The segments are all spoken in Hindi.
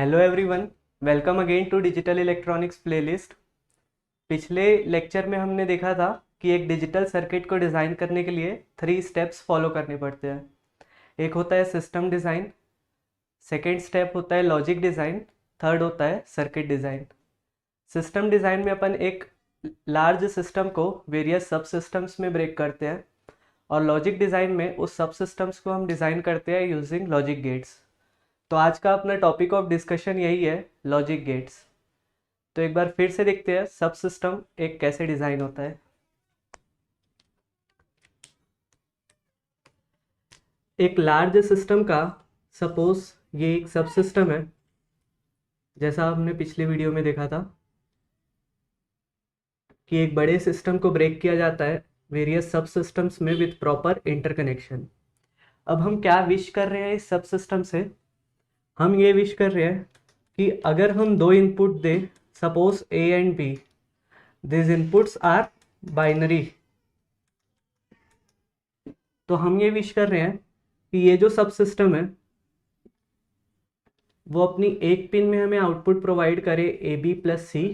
Hello everyone, welcome again to digital electronics playlist. पिछले लेक्चर में हमने देखा था कि एक डिजिटल सर्किट को डिज़ाइन करने के लिए 3 स्टेप्स फॉलो करने पड़ते हैं। एक होता है सिस्टम डिज़ाइन, सेकेंड स्टेप होता है लॉजिक डिज़ाइन, थर्ड होता है सर्किट डिज़ाइन। सिस्टम डिज़ाइन में अपन एक लार्ज सिस्टम को वेरियस सब सिस्टम्स में ब्रेक करते हैं और लॉजिक डिज़ाइन में उस सब सिस्टम्स को हम डिज़ाइन करते हैं यूजिंग लॉजिक गेट्स। तो आज का अपना टॉपिक ऑफ डिस्कशन यही है, लॉजिक गेट्स। तो एक बार फिर से देखते हैं सब सिस्टम एक कैसे डिज़ाइन होता है। एक लार्ज सिस्टम का सपोज ये एक सब सिस्टम है, जैसा हमने पिछले वीडियो में देखा था कि एक बड़े सिस्टम को ब्रेक किया जाता है वेरियस सब सिस्टम्स में विथ प्रॉपर इंटरकनेक्शन। अब हम क्या विश कर रहे हैं इस सब सिस्टम से? हम ये विश कर रहे हैं कि अगर हम दो इनपुट दें, suppose A and B, this inputs are binary, तो हम ये विश कर रहे हैं कि ये जो सब सिस्टम है वो अपनी एक पिन में हमें आउटपुट प्रोवाइड करे ए बी प्लस सी।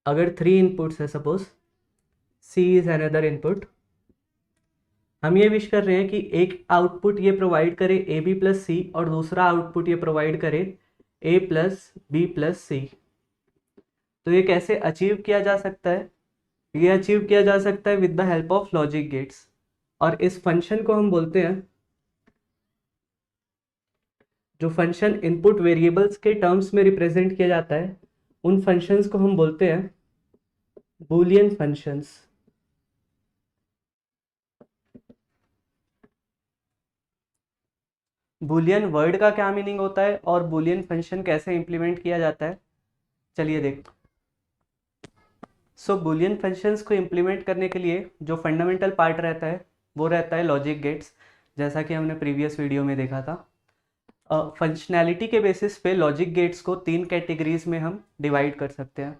अगर 3 इनपुट्स है, suppose C is another input, हम ये विश कर रहे हैं कि एक आउटपुट ये प्रोवाइड करे ए बी प्लस सी और दूसरा आउटपुट ये प्रोवाइड करे ए प्लस बी प्लस सी। तो ये कैसे अचीव किया जा सकता है? ये अचीव किया जा सकता है with the help of logic gates, और इस फंक्शन को हम बोलते हैं, जो फंक्शन इनपुट वेरिएबल्स के टर्म्स में रिप्रेजेंट किया जाता है, उन फंक्शंस को हम बोलते हैं बूलियन फंक्शंस। बूलियन वर्ड का क्या मीनिंग होता है और बूलियन फंक्शन कैसे इंप्लीमेंट किया जाता है, चलिए देखते। सो बूलियन फंक्शंस को इंप्लीमेंट करने के लिए जो फंडामेंटल पार्ट रहता है वो रहता है लॉजिक गेट्स, जैसा कि हमने प्रीवियस वीडियो में देखा था। फंक्शनैलिटी के बेसिस पे लॉजिक गेट्स को 3 कैटेगरीज में हम डिवाइड कर सकते हैं।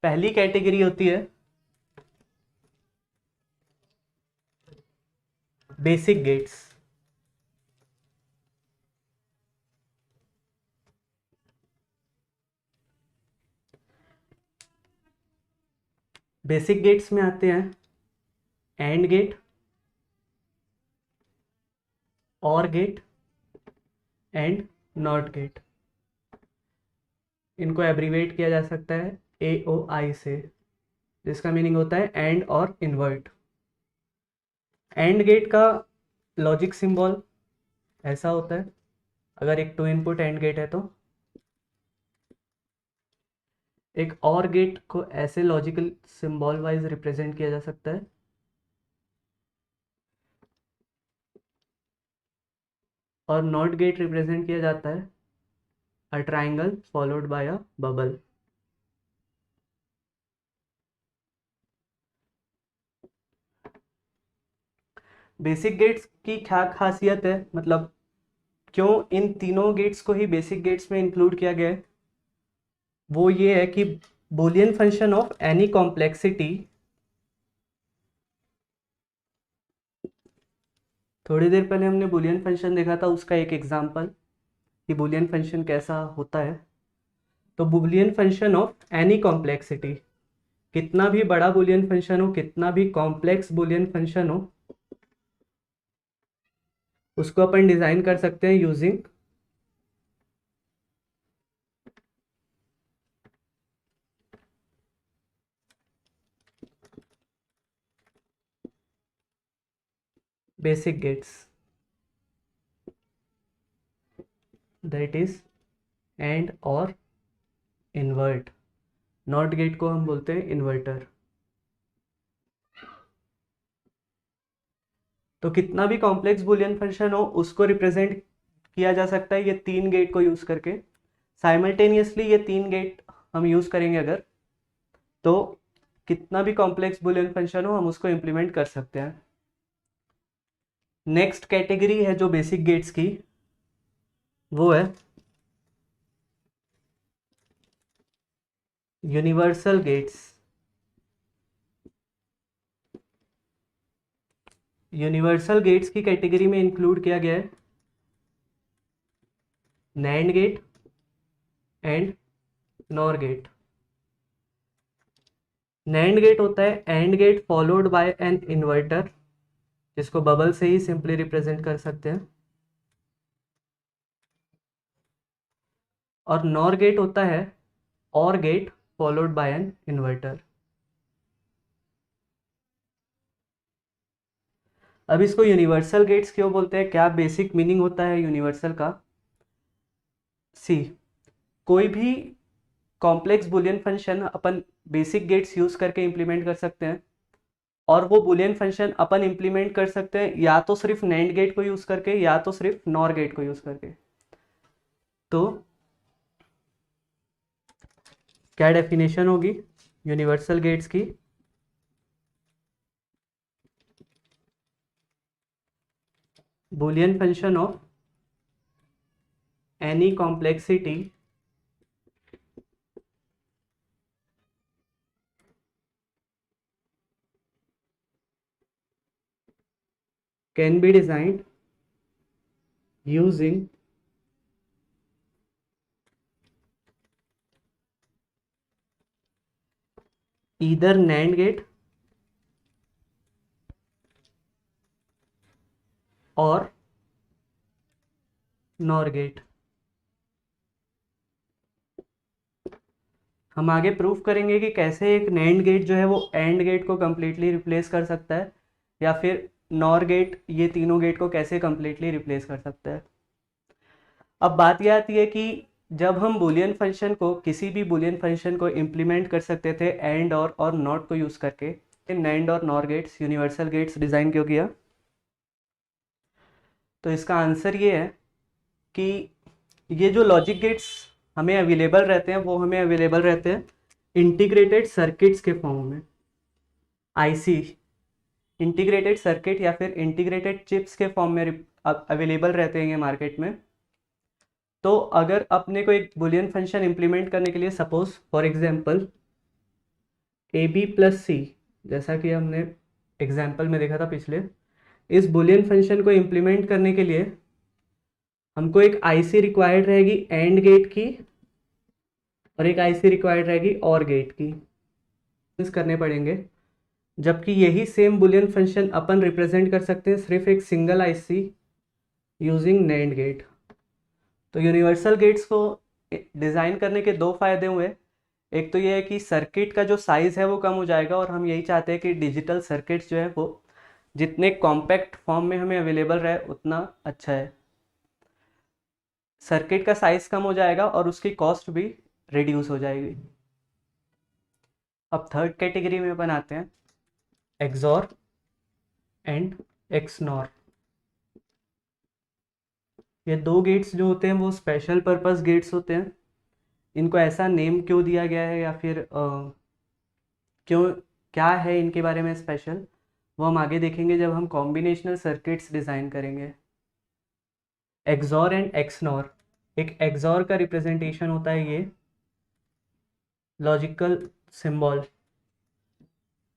पहली कैटेगरी होती है बेसिक गेट्स। बेसिक गेट्स में आते हैं एंड गेट, और गेट एंड नॉट गेट। इनको एब्रीवेट किया जा सकता है AOI से, जिसका मीनिंग होता है एंड और इन्वर्ट। एंड गेट का लॉजिक सिंबल ऐसा होता है, अगर एक 2 इनपुट एंड गेट है तो। एक और गेट को ऐसे लॉजिकल सिंबल वाइज रिप्रेजेंट किया जा सकता है, और नॉट गेट रिप्रेजेंट किया जाता है a triangle followed by a bubble. Basic gates की क्या खासियत है, मतलब क्यों इन तीनों गेट्स को ही बेसिक गेट्स में इंक्लूड किया गया है? वो ये है कि Boolean function of any complexity, थोड़ी देर पहले हमने बूलियन फंक्शन देखा था, उसका एक एग्जांपल कि बूलियन फंक्शन कैसा होता है। तो Boolean function of any complexity, कितना भी बड़ा बूलियन फंक्शन हो, कितना भी कॉम्प्लेक्स बूलियन फंक्शन हो, उसको अपन डिजाइन कर सकते हैं using basic gates, that is and और इन्वर्ट। नॉट गेट को हम बोलते हैं इन्वर्टर। तो कितना भी कॉम्प्लेक्स बूलियन फंक्शन हो उसको रिप्रेजेंट किया जा सकता है ये 3 गेट को यूज करके। साइमल्टेनियसली ये 3 गेट हम यूज करेंगे अगर, तो कितना भी कॉम्प्लेक्स बूलियन फंक्शन हो हम उसको इंप्लीमेंट कर सकते हैं। नेक्स्ट कैटेगरी है जो बेसिक गेट्स की, वो है यूनिवर्सल गेट्स। यूनिवर्सल गेट्स की कैटेगरी में इंक्लूड किया गया है NAND gate and NOR gate. NAND gate होता है AND gate followed by an inverter, जिसको बबल से ही सिंपली रिप्रेजेंट कर सकते हैं। और नॉर गेट होता है और gate followed by an inverter. अब इसको यूनिवर्सल गेट्स क्यों बोलते हैं, क्या बेसिक मीनिंग होता है यूनिवर्सल का? सी, कोई भी कॉम्प्लेक्स बुलियन फंक्शन अपन बेसिक गेट्स यूज करके इंप्लीमेंट कर सकते हैं, और वो बुलियन फंक्शन अपन इंप्लीमेंट कर सकते हैं या तो सिर्फ नैंड गेट को यूज करके या तो सिर्फ नॉर गेट को यूज करके। तो क्या डेफिनेशन होगी यूनिवर्सल गेट्स की? Boolean function of any complexity can be designed using either NAND gate और NOR गेट। हम आगे प्रूफ करेंगे कि कैसे एक NAND गेट जो है वो AND गेट को कम्प्लीटली रिप्लेस कर सकता है, या फिर NOR गेट ये तीनों गेट को कैसे कम्प्लीटली रिप्लेस कर सकता है। अब बात यह आती है कि जब हम बुलियन फंक्शन को, किसी भी बुलियन फंक्शन को इम्प्लीमेंट कर सकते थे एंड और नॉट को यूज़ करके, नैंड और NOR gates, universal gates design क्यों किया? तो इसका आंसर ये है कि ये जो लॉजिक गेट्स हमें अवेलेबल रहते हैं वो हमें अवेलेबल रहते हैं इंटीग्रेटेड सर्किट्स के फॉर्म में। आईसी, इंटीग्रेटेड सर्किट या फिर इंटीग्रेटेड चिप्स के फॉर्म में अवेलेबल रहते हैं ये मार्केट में। तो अगर अपने को एक बुलियन फंक्शन इंप्लीमेंट करने के लिए, suppose for example A B plus C, जैसा कि हमने एग्जांपल में देखा था पिछले, इस बुलियन फंक्शन को इंप्लीमेंट करने के लिए हमको एक आईसी रिक्वायर्ड रहेगी एंड गेट की, और एक आईसी रिक्वायर्ड रहेगी और गेट की करने पड़ेंगे, जबकि यही सेम बुलियन फंक्शन अपन रिप्रेजेंट कर सकते हैं सिर्फ एक single IC using NAND gate. तो यूनिवर्सल गेट्स को डिज़ाइन करने के दो फायदे हुए। एक तो ये है कि सर्किट का जो साइज़ है वो कम हो जाएगा, और हम यही चाहते हैं कि डिजिटल सर्किट्स जो है वो जितने कॉम्पैक्ट फॉर्म में हमें अवेलेबल रहे उतना अच्छा है। सर्किट का साइज़ कम हो जाएगा और उसकी कॉस्ट भी रिड्यूस हो जाएगी। अब थर्ड कैटेगरी में अपन आते हैं, एक्सॉर एंड एक्सनॉर। ये दो गेट्स जो होते हैं वो स्पेशल पर्पस गेट्स होते हैं। इनको ऐसा नेम क्यों दिया गया है, या फिर क्यों, क्या है इनके बारे में स्पेशल, वो हम आगे देखेंगे जब हम कॉम्बिनेशनल सर्किट्स डिज़ाइन करेंगे। एक्सॉर एंड एक्सनॉर, एक एक्सॉर का रिप्रेजेंटेशन होता है ये logical symbol,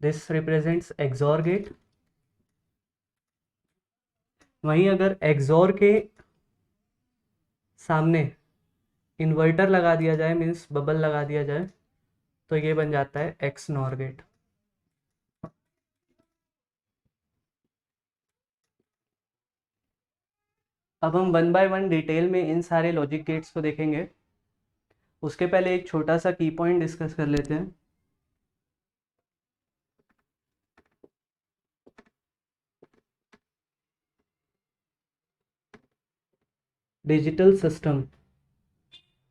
this represents XOR gate. वहीं अगर एक्सॉर के सामने इन्वर्टर लगा दिया जाए, मीन्स बबल लगा दिया जाए, तो ये बन जाता है एक्स नॉर गेट। अब हम वन बाय वन डिटेल में इन सारे लॉजिक गेट्स को देखेंगे। उसके पहले एक छोटा सा की पॉइंट डिस्कस कर लेते हैं। डिजिटल सिस्टम,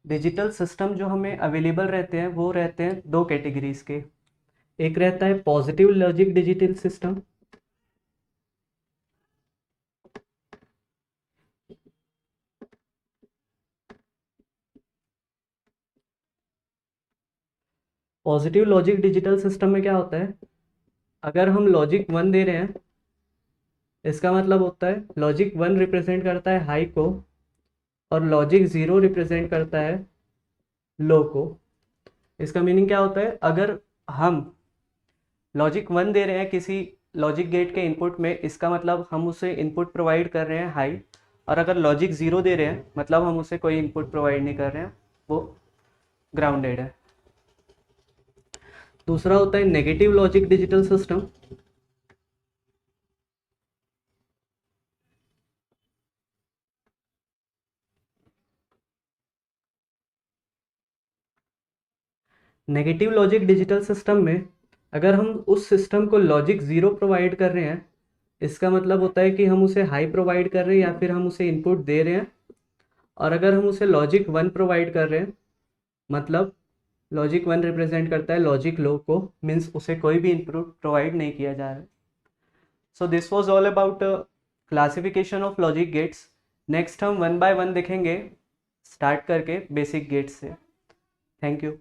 डिजिटल सिस्टम जो हमें अवेलेबल रहते हैं वो रहते हैं दो कैटेगरीज के। एक रहता है positive logic digital system, positive logic digital system में क्या होता है, अगर हम लॉजिक 1 दे रहे हैं, इसका मतलब होता है लॉजिक 1 रिप्रेजेंट करता है हाई को और लॉजिक 0 रिप्रेजेंट करता है लो को। इसका मीनिंग क्या होता है, अगर हम लॉजिक 1 दे रहे हैं किसी लॉजिक गेट के इनपुट में, इसका मतलब हम उसे इनपुट प्रोवाइड कर रहे हैं हाई, और अगर लॉजिक ज़ीरो दे रहे हैं मतलब हम उसे कोई इनपुट प्रोवाइड नहीं कर रहे हैं, वो ग्राउंडेड है। दूसरा होता है negative logic digital system. Negative logic digital system में अगर हम उस सिस्टम को लॉजिक ज़ीरो प्रोवाइड कर रहे हैं, इसका मतलब होता है कि हम उसे हाई प्रोवाइड कर रहे हैं या फिर हम उसे इनपुट दे रहे हैं। और अगर हम उसे लॉजिक वन प्रोवाइड कर रहे हैं, मतलब लॉजिक वन रिप्रेजेंट करता है लॉजिक लो को, मीन्स उसे कोई भी इनपुट प्रोवाइड नहीं किया जा रहा है। So this was all about classification of logic gates. Next हम वन बाय वन देखेंगे, स्टार्ट करके बेसिक गेट्स से। Thank you.